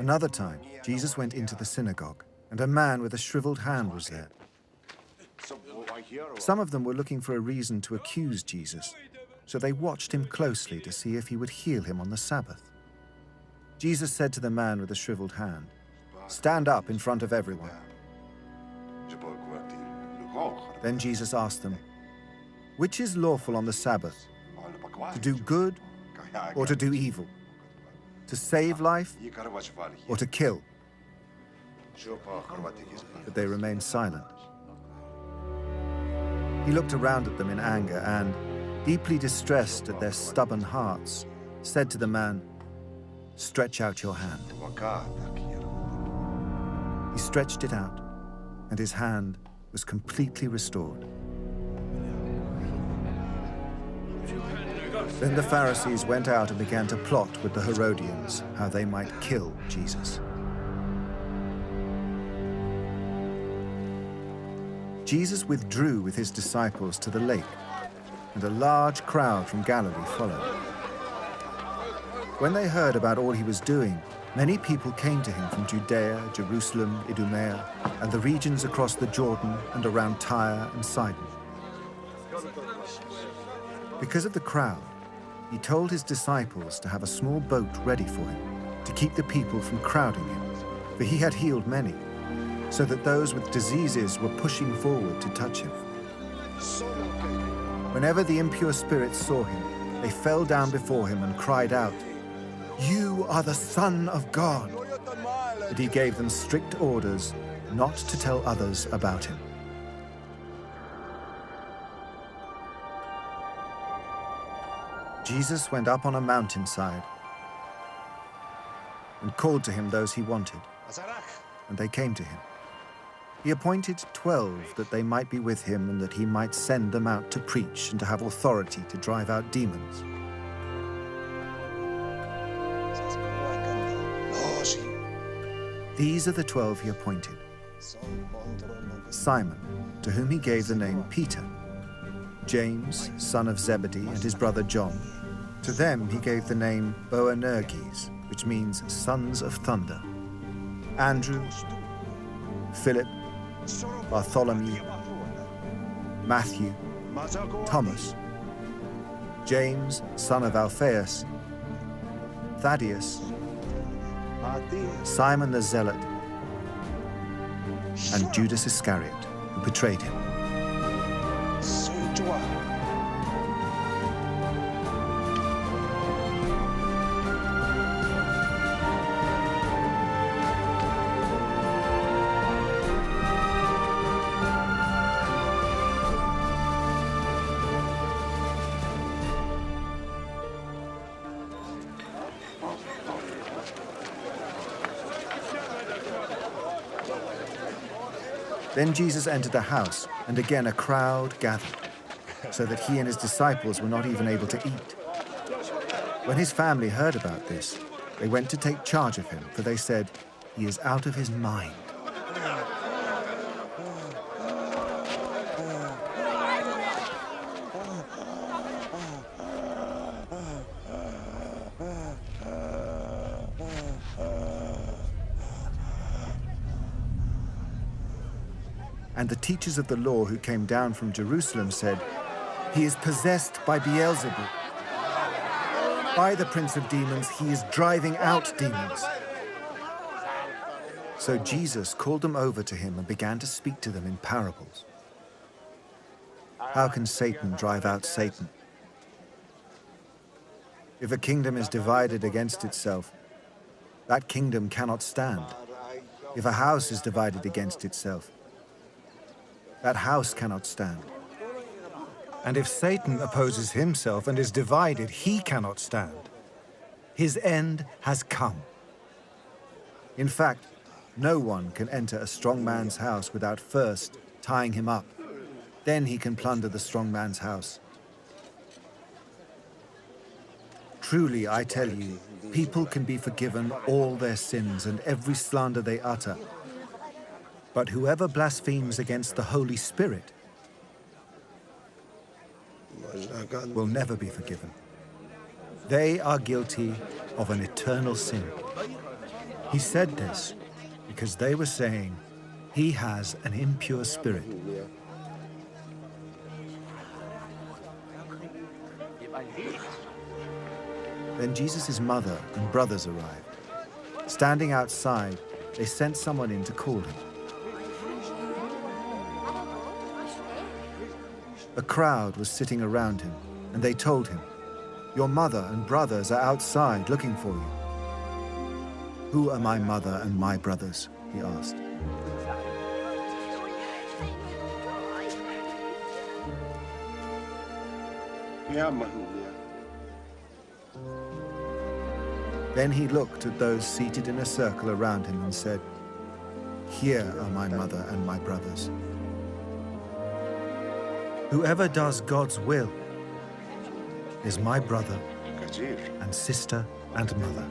Another time, Jesus went into the synagogue, and a man with a shriveled hand was there. Some of them were looking for a reason to accuse Jesus, so they watched him closely to see if he would heal him on the Sabbath. Jesus said to the man with the shriveled hand, "Stand up in front of everyone." Then Jesus asked them, "Which is lawful on the Sabbath, to do good or to do evil? To save life or to kill?" But they remained silent. He looked around at them in anger and, deeply distressed at their stubborn hearts, said to the man, "Stretch out your hand." He stretched it out, and his hand was completely restored. Then the Pharisees went out and began to plot with the Herodians how they might kill Jesus. Jesus withdrew with his disciples to the lake, and a large crowd from Galilee followed. When they heard about all he was doing, many people came to him from Judea, Jerusalem, Idumea, and the regions across the Jordan and around Tyre and Sidon. Because of the crowd, he told his disciples to have a small boat ready for him, to keep the people from crowding him, for he had healed many, so that those with diseases were pushing forward to touch him. Whenever the impure spirits saw him, they fell down before him and cried out, "You are the Son of God." But he gave them strict orders not to tell others about him. Jesus went up on a mountainside and called to him those he wanted, and they came to him. He appointed 12 that they might be with him and that he might send them out to preach and to have authority to drive out demons. These are the 12 he appointed. Simon, to whom he gave the name Peter. James, son of Zebedee, and his brother John. To them he gave the name Boanerges, which means sons of thunder. Andrew, Philip, Bartholomew, Matthew, Thomas, James, son of Alphaeus, Thaddeus, Simon the Zealot, and Judas Iscariot, who betrayed him. Then Jesus entered a house, and again a crowd gathered, so that he and his disciples were not even able to eat. When his family heard about this, they went to take charge of him, for they said, "He is out of his mind." And the teachers of the law who came down from Jerusalem said, "He is possessed by Beelzebul. By the prince of demons, he is driving out demons." So Jesus called them over to him and began to speak to them in parables. How can Satan drive out Satan? If a kingdom is divided against itself, that kingdom cannot stand. If a house is divided against itself, that house cannot stand. And if Satan opposes himself and is divided, he cannot stand. His end has come. In fact, no one can enter a strong man's house without first tying him up. Then he can plunder the strong man's house. Truly, I tell you, people can be forgiven all their sins and every slander they utter. But whoever blasphemes against the Holy Spirit will never be forgiven. They are guilty of an eternal sin. He said this because they were saying, "He has an impure spirit." Then Jesus' mother and brothers arrived. Standing outside, they sent someone in to call him. A crowd was sitting around him, and they told him, "Your mother and brothers are outside looking for you." "Who are my mother and my brothers?" he asked. Then he looked at those seated in a circle around him and said, "Here are my mother and my brothers. Whoever does God's will is my brother and sister and mother."